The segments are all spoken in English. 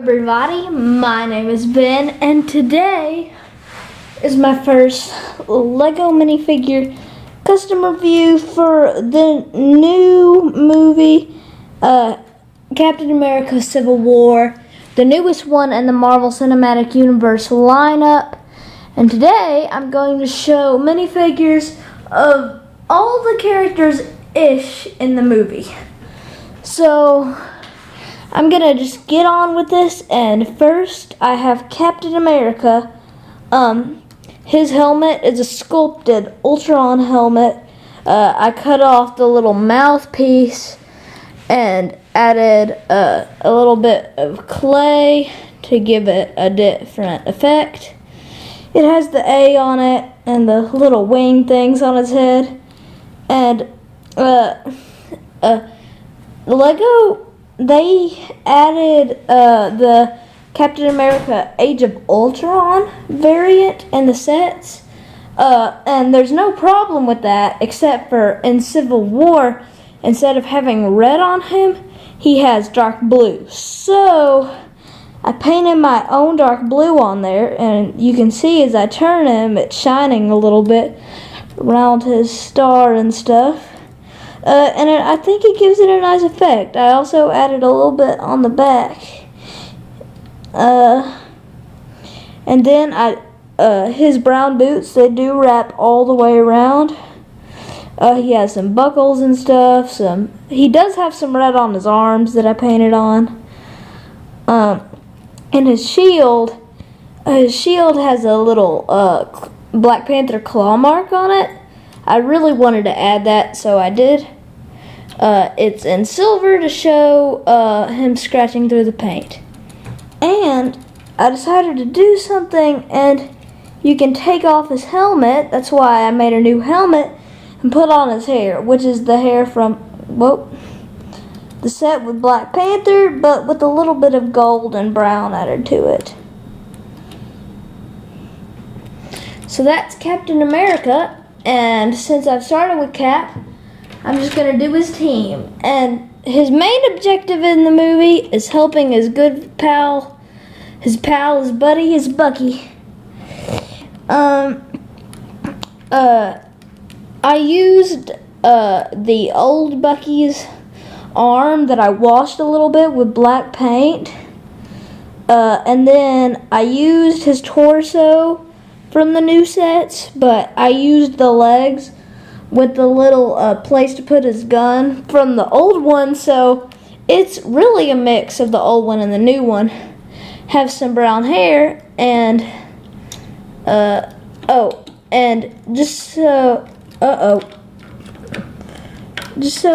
Everybody, my name is Ben, and today is my first Lego minifigure custom review for the new movie, Captain America Civil War, the newest one in the Marvel Cinematic Universe lineup. And today I'm going to show minifigures of all the characters-ish in the movie. So I'm gonna just get on with this, and first I have Captain America. His helmet is a sculpted Ultron helmet. I cut off the little mouthpiece and added a little bit of clay to give it a different effect. It has the A on it and the little wing things on his head. And Lego, they added the Captain America Age of Ultron variant in the sets. And there's no problem with that, except for in Civil War, instead of having red on him, he has dark blue. So I painted my own dark blue on there, and you can see as I turn him, it's shining a little bit around his star and stuff. I think it gives it a nice effect. I also added a little bit on the back. And then his brown boots, they do wrap all the way around. He has some buckles and stuff. He does have some red on his arms that I painted on. And his shield has a little Black Panther claw mark on it. I really wanted to add that, so I did. It's in silver to show him scratching through the paint. And I decided to do something, and you can take off his helmet. That's why I made a new helmet and put on his hair, which is the hair from the set with Black Panther, but with a little bit of gold and brown added to it. So that's Captain America. And since I've started with Cap, I'm just going to do his team. And his main objective in the movie is helping his good pal, his buddy, his Bucky. I used the old Bucky's arm that I washed a little bit with black paint. And then I used his torso from the new sets, but I used the legs with the little place to put his gun from the old one, so it's really a mix of the old one and the new one. Have some brown hair, and just so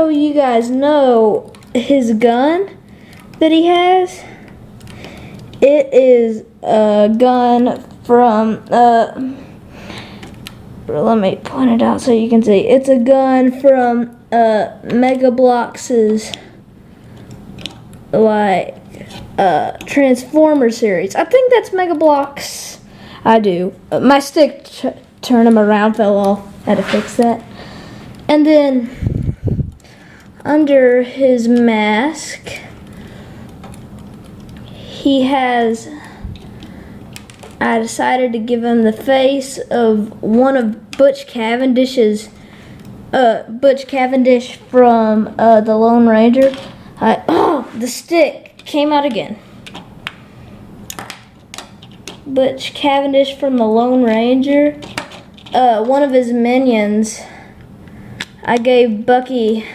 you guys know, his gun that he has, it is a gun from, let me point it out so you can see. It's a gun from Mega Bloks' Transformer series. I think that's Mega Bloks. I do. My stick turned him around, fell off. Had to fix that. And then under his mask, I decided to give him the face of one of Butch Cavendish from the Lone Ranger. The stick came out again. Butch Cavendish from the Lone Ranger. One of his minions. I gave Bucky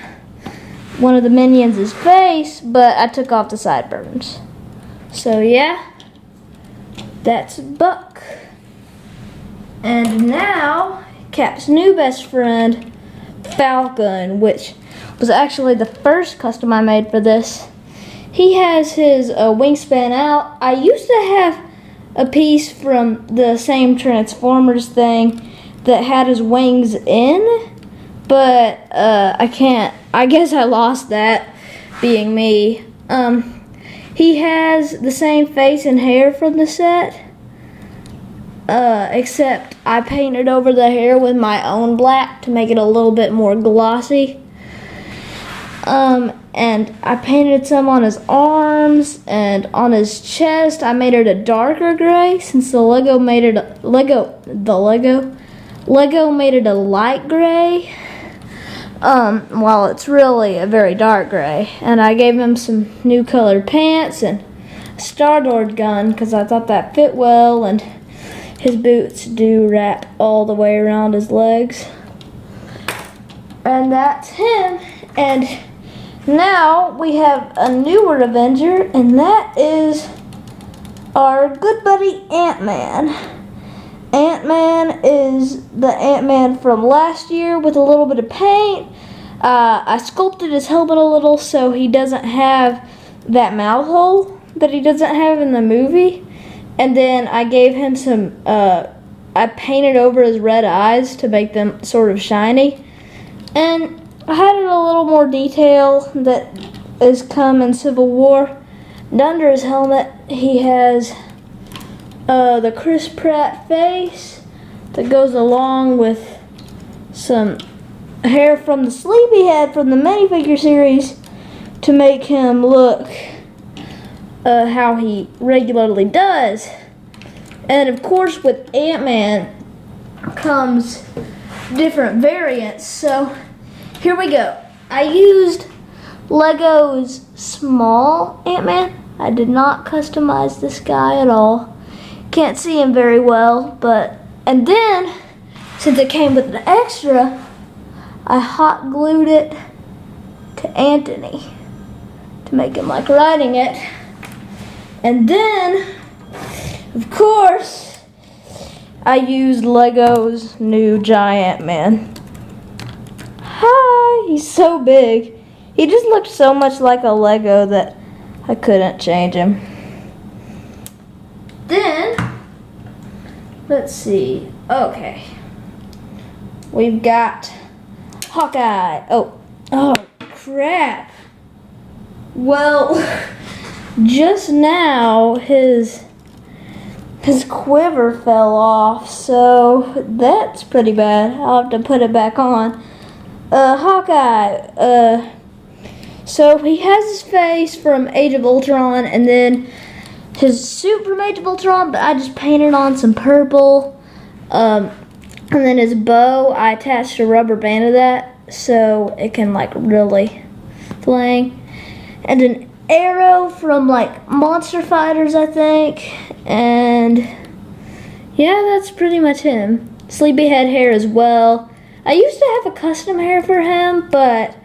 one of the minions his face, but I took off the sideburns. So yeah. That's Buck. And now, Cap's new best friend, Falcon, which was actually the first custom I made for this. He has his wingspan out. I used to have a piece from the same Transformers thing that had his wings in, but I guess I lost that, being me. He has the same face and hair from the set, except I painted over the hair with my own black to make it a little bit more glossy. and I painted some on his arms and on his chest. I made it a darker gray since the Lego made it Lego made it a light gray. While it's really a very dark gray. And I gave him some new colored pants and a Star-Lord gun because I thought that fit well, and his boots do wrap all the way around his legs. And that's him. And now we have a newer Avenger, and that is our good buddy Ant-Man. Ant-Man is the Ant-Man from last year with a little bit of paint. I sculpted his helmet a little so he doesn't have that mouth hole that he doesn't have in the movie. And then I gave him some, I painted over his red eyes to make them sort of shiny. And I had a little more detail that is come in Civil War. And under his helmet, he has the Chris Pratt face that goes along with some hair from the Sleepyhead from the minifigure series to make him look how he regularly does. And of course with Ant-Man comes different variants. So here we go. I used Lego's small Ant-Man. I did not customize this guy at all. Can't see him very well, and then since it came with an extra, I hot glued it to Anthony to make him like riding it. And then, of course, I used Lego's new Giant Man. Hi, he's so big. He just looked so much like a Lego that I couldn't change him. Then, let's see. Okay. We've got Hawkeye. Oh, crap. Well, just now his quiver fell off, so that's pretty bad. I'll have to put it back on. Hawkeye. So he has his face from Age of Ultron, and then his suit from Age of Ultron, but I just painted on some purple. And then his bow, I attached a rubber band to that so it can like really fling. And an arrow from like Monster Fighters, I think. And yeah, that's pretty much him. Sleepyhead hair as well. I used to have a custom hair for him, but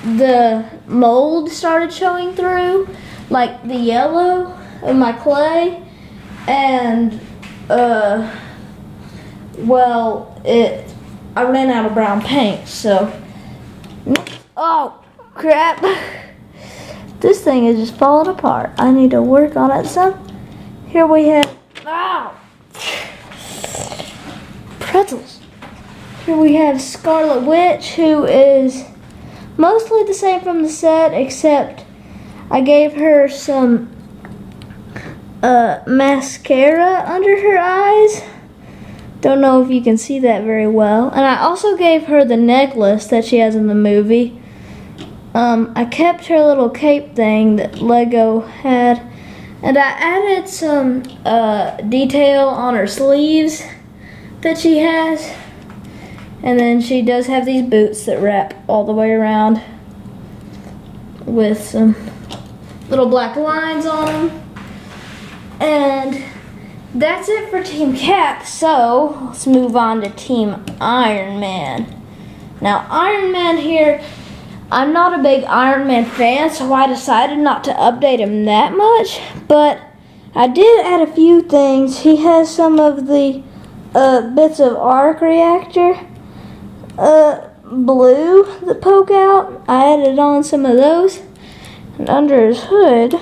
the mold started showing through, like the yellow of my clay, and I ran out of brown paint, so oh crap, this thing is just falling apart. I need to work on it some. Here we have pretzels. Here we have Scarlet Witch, who is mostly the same from the set, except I gave her some mascara under her eyes. Don't know if you can see that very well. And I also gave her the necklace that she has in the movie. I kept her little cape thing that Lego had, and I added some detail on her sleeves that she has. And then she does have these boots that wrap all the way around with some little black lines on them. And that's it for Team Cap. So let's move on to Team Iron Man. Now Iron Man here, I'm not a big Iron Man fan, so I decided not to update him that much. But I did add a few things. He has some of the bits of arc reactor blue that poke out. I added on some of those. And under his hood,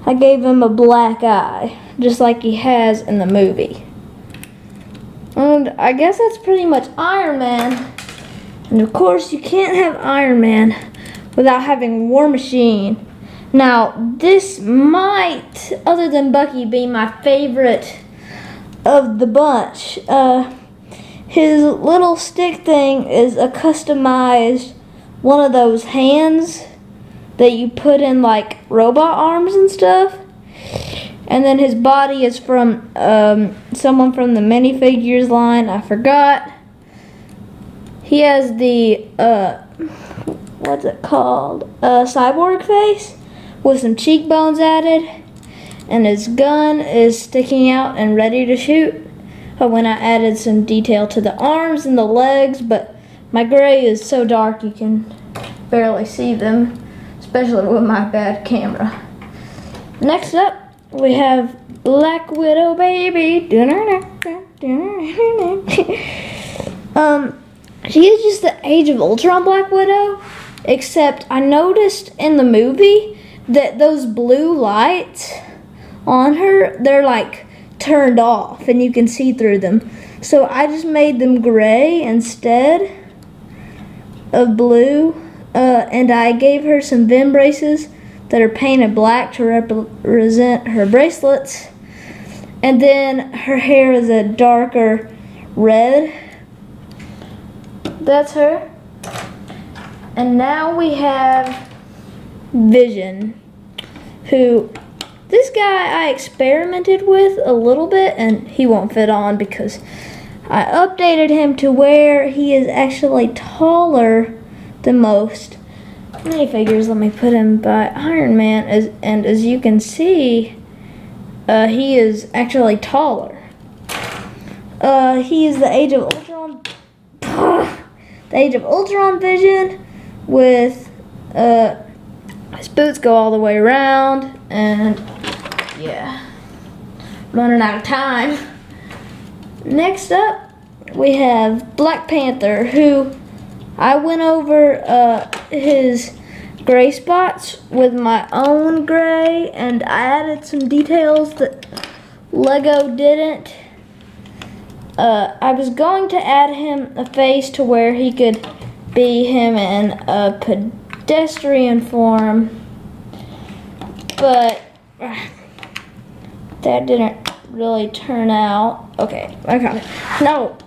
I gave him a black eye, just like he has in the movie. And I guess that's pretty much Iron Man. And of course, you can't have Iron Man without having War Machine. Now, this might, other than Bucky, be my favorite of the bunch. his little stick thing is a customized one of those hands that you put in like robot arms and stuff. And then his body is from someone from the minifigures line. I forgot. He has the what's it called? Cyborg face with some cheekbones added, and his gun is sticking out and ready to shoot. When I added some detail to the arms and the legs, but my gray is so dark you can barely see them, especially with my bad camera. Next up, we have Black Widow, baby. She is just the Age of Ultron Black Widow, except I noticed in the movie that those blue lights on her, they're like turned off and you can see through them. So I just made them gray instead of blue, and I gave her some Vim braces that are painted black to represent her bracelets, and then her hair is a darker red. That's her. And now we have Vision, who this guy I experimented with a little bit, and he won't fit on because I updated him to where he is actually taller than most minifigures. Let me put him by Iron Man, and as you can see, he is actually taller. He is the Age of Ultron, the Age of Ultron Vision, with his boots go all the way around, and yeah, running out of time. Next up, we have Black Panther, who I went over his gray spots with my own gray, and I added some details that Lego didn't. I was going to add him a face to where he could be him in a pedestrian form, but that didn't really turn out. Okay, I got it. No.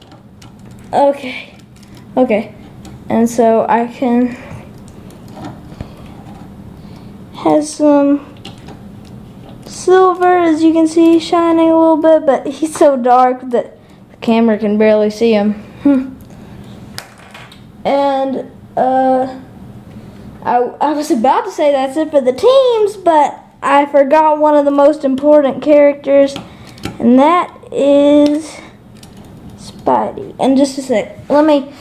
Okay. And so I can have some silver, as you can see, shining a little bit, but he's so dark that the camera can barely see him. And I was about to say that's it for the teams, but I forgot one of the most important characters, and that is Spidey. And just a sec, let me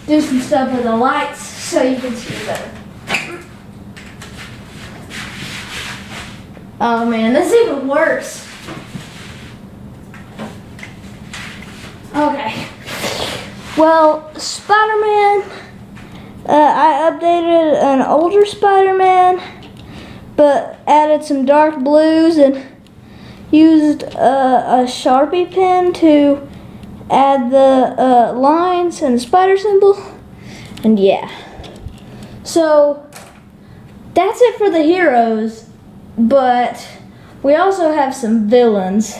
do some stuff with the lights so you can see better. Oh man, this is even worse. Okay. Well, Spider-Man, I updated an older Spider-Man, but added some dark blues and used a Sharpie pen to add the lines and the spider symbol, and yeah. So that's it for the heroes, but we also have some villains.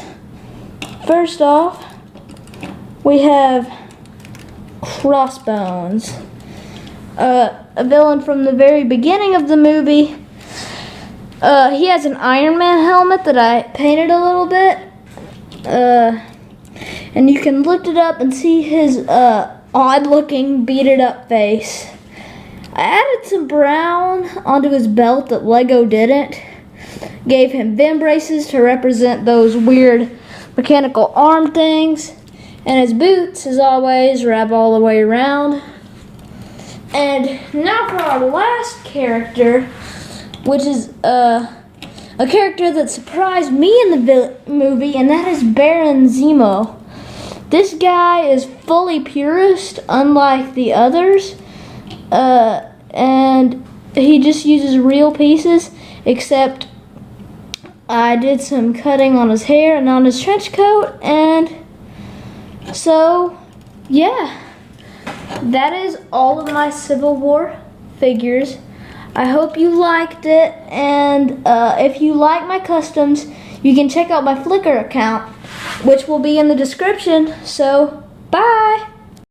First off, we have Crossbones, a villain from the very beginning of the movie. He has an Iron Man helmet that I painted a little bit, and you can lift it up and see his odd-looking, beat-it-up face. I added some brown onto his belt that Lego didn't. Gave him Vim braces to represent those weird mechanical arm things. And his boots, as always, wrap all the way around. And now for our last character, which is a character that surprised me in the movie, and that is Baron Zemo. This guy is fully purist, unlike the others, and he just uses real pieces, except I did some cutting on his hair and on his trench coat, and so, yeah, that is all of my Civil War figures. I hope you liked it, and if you like my customs, you can check out my Flickr account, which will be in the description. So, bye!